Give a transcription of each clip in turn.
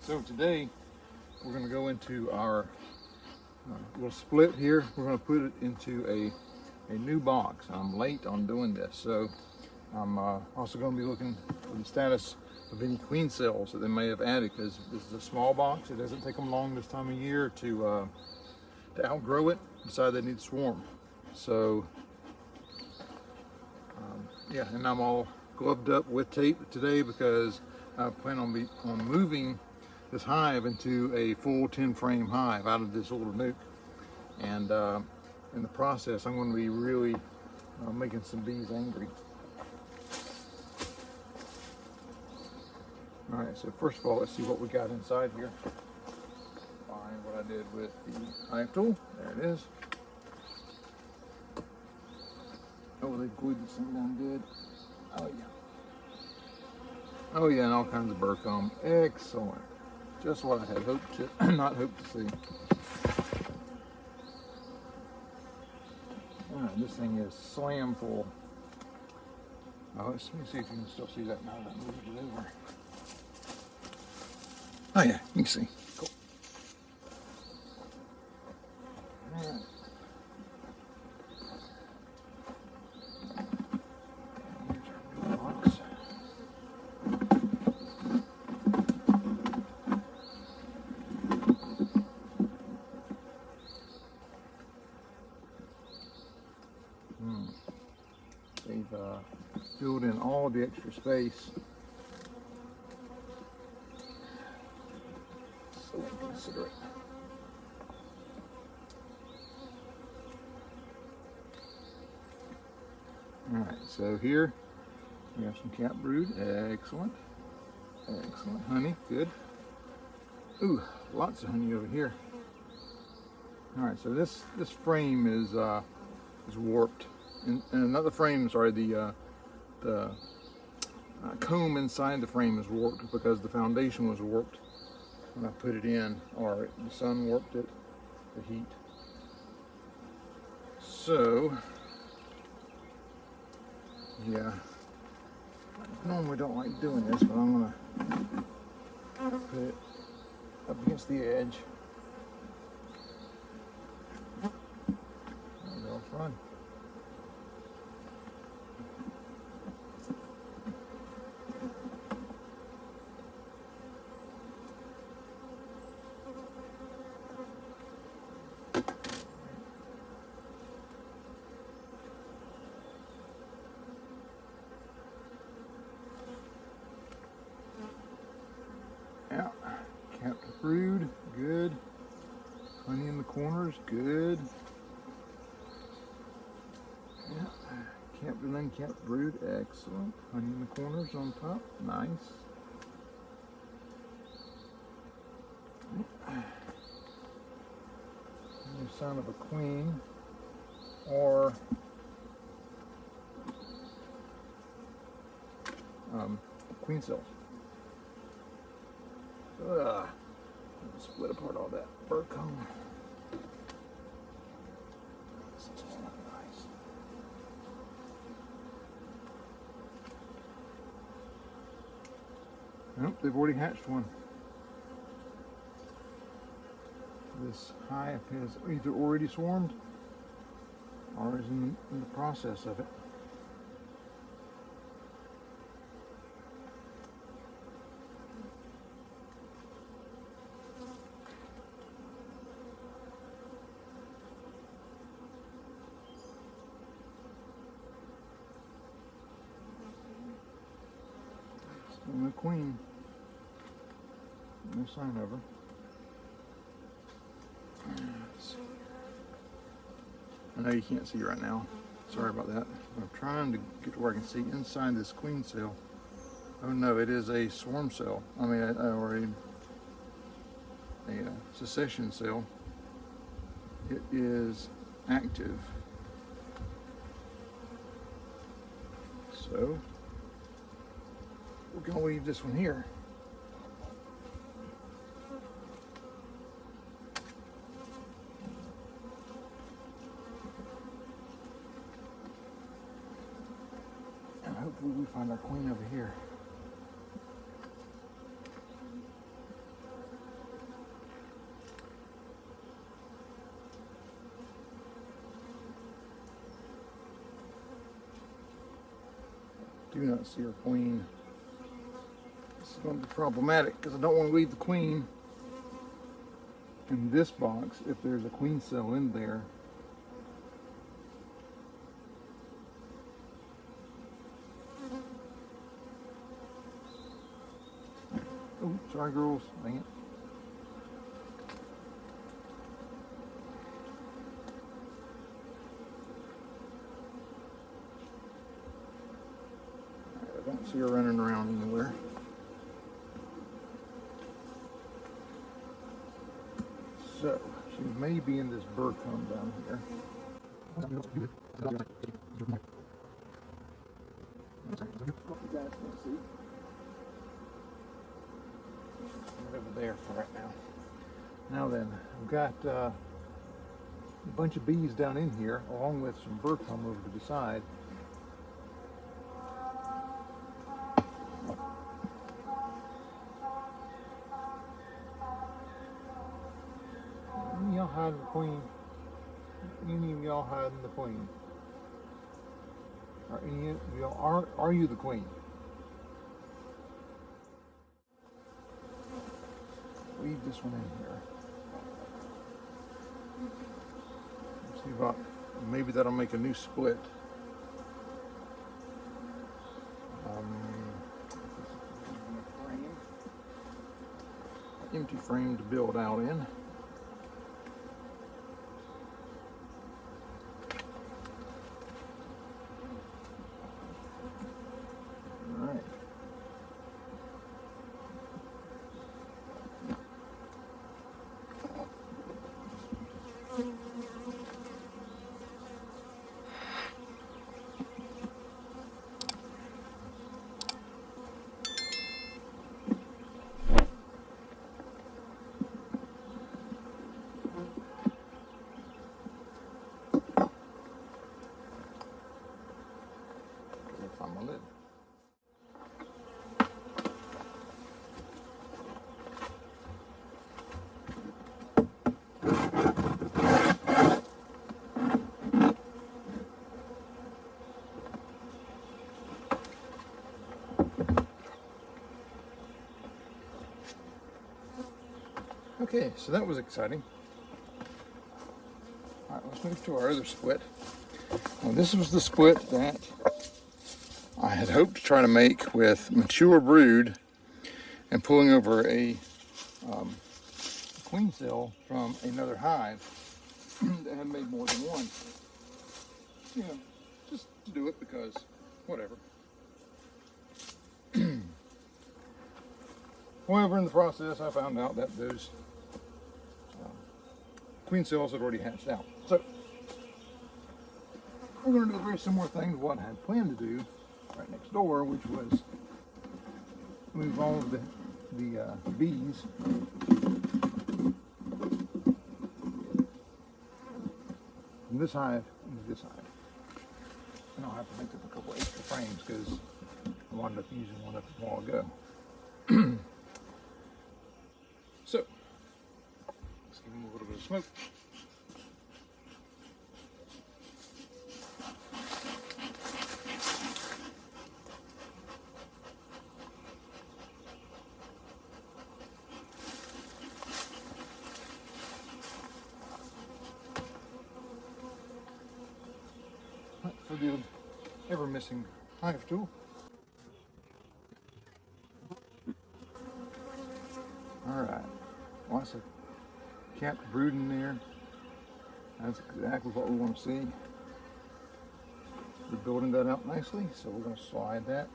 So today we're going to go into our little split here. We're going to put it into a new box. I'm late on doing this, so I'm also going to be looking for the status of any queen cells that they may have added, because this is a small box. It doesn't take them long this time of year to outgrow it, decide they need to swarm. So yeah, and I'm all gloved up with tape today because I plan on moving this hive into a full 10 frame hive out of this little nuke, and in the process I'm going to be really making some bees angry. All right, so first of all, let's see what we got inside here. Find what I did with the hive tool. There it is. Oh, they glued this thing down good. Oh yeah. Oh yeah, and all kinds of burr comb. Excellent. Just what I had hoped to, not hoped to see. All right, this thing is slam full. Oh, let me see if you can still see that now that I moved it over. Oh yeah, you can see. Cool. All right. Here's our new box. They've filled in all the extra space. So inconsiderate. All right, so here we have some cat brood. Excellent. Excellent. Honey, good. Ooh, lots of honey over here. All right, so this frame is warped. And another frame, sorry, the comb inside the frame is warped because the foundation was warped when I put it in, or the sun warped it, the heat. So, yeah, I normally don't like doing this, but I'm gonna put it up against the edge. There we go, it's run. Yeah, capped brood, good. Honey in the corners, good. Yeah, capped and uncapped brood, excellent. Honey in the corners on top, nice. No sign of a queen or queen cells. Split apart all that burr comb. This is not nice. Nope, they've already hatched one. This hive has either already swarmed or is in the process of it. Still no queen. No sign of her. I know you can't see right now. Sorry about that. I'm trying to get to where I can see inside this queen cell. Oh no, it is a swarm cell. I mean, or a secession cell. It is active. So we're gonna leave this one here. Hopefully we find our queen over here. do not see our queen. This is going to be problematic because I don't want to leave the queen in this box if there's a queen cell in there. Oh, sorry girls, dang it. I don't see her running around anywhere. So, she may be in this burr comb down here. You guys can see. Over there for right now. Now then, we've got a bunch of bees down in here, along with some burr comb over to the side. Any of y'all hiding the queen? Any of y'all hiding the queen? Are any of y'all are you the queen? Leave this one in here. Let's see about maybe that'll make a new split. Empty frame to build out in. All right. Find my lid. Okay, so that was exciting. All right, let's move to our other split. Now, this was the split that I had hoped to try to make with mature brood and pulling over a queen cell from another hive that had made more than one. You know, just to do it because whatever. However, in the process, I found out that those queen cells had already hatched out. So we're going to do a very similar thing to what I had planned to do right next door, which was move all of the bees from this hive into this hive. And I'll have to make up a couple extra frames because I wound up using one up a while ago. So, let's give them a little bit of smoke. For the ever missing hive tool. Alright, lots of capped brood in there. That's exactly what we want to see. We're building that out nicely, so we're going to slide that.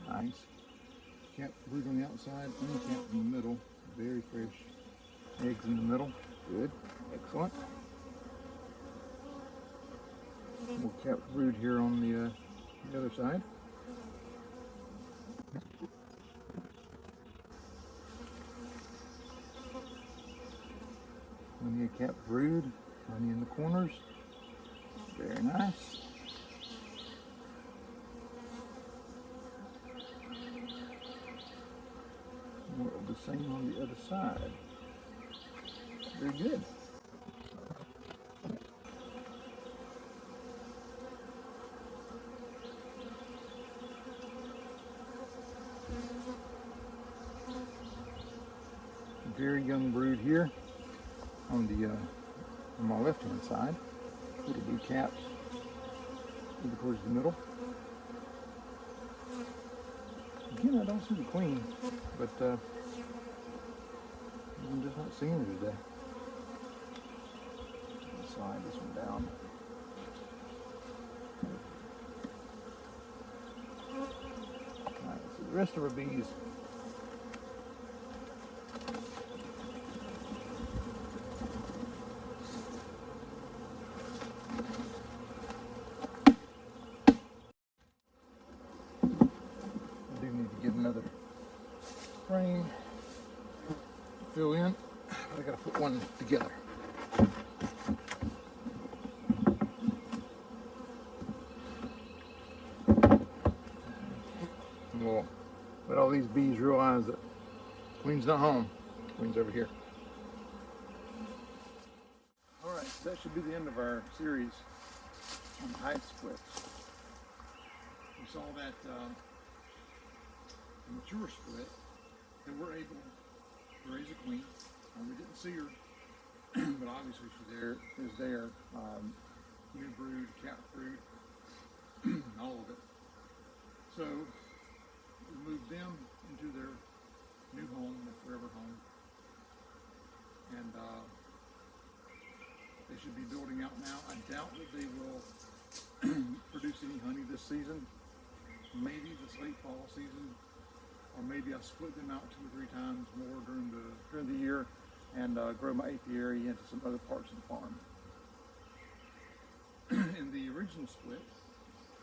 Nice. Capped brood on the outside, uncapped in the middle. Very fresh eggs in the middle. Good. Excellent. More capped brood here on the other side. Plenty of capped brood. Plenty in the corners. Very nice. The same on the other side. Very good. Very young brood here on the on my left hand side. Little blue caps over towards the middle. Again, I don't see the queen, but I'm just not seeing her today. Slide this one down. Alright, so the rest of our bees. I do need to get another frame to fill in. I gotta put one together. We'll let all these bees realize that Queen's not home. Queen's over here. Alright, so that should be the end of our series on hive splits. We saw that mature split that we're able to raise a queen. We didn't see her, but obviously she is there. New brood, cap brood, all of it. So we moved them into their new home, their forever home, and they should be building out now. I doubt that they will produce any honey this season. Maybe this late fall season, or maybe I'll split them out 2 or 3 times more during the year and grow my apiary into some other parts of the farm. In the original split,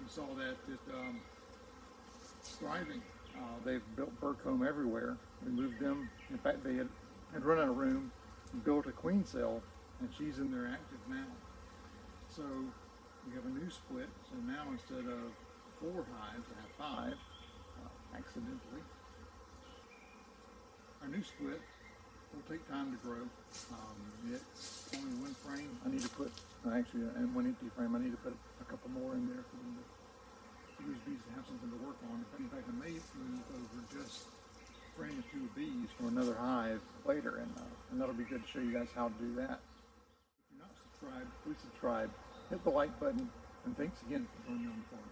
we saw that it's thriving. They've built burr comb everywhere. We moved them. In fact, they had run out of room and built a queen cell, and she's in there active now. So we have a new split. So now instead of 4 hives, I have 5, accidentally. Our new split will take time to grow. It's only 1 frame. I need to put, actually, and 1 empty frame. I need to put a couple more in there for these bees to have something to work on. In fact, I may move over just frame a few bees from another hive later, and that'll be good to show you guys how to do that. If you're not subscribed, please subscribe, hit the like button, and thanks again for joining me on the farm.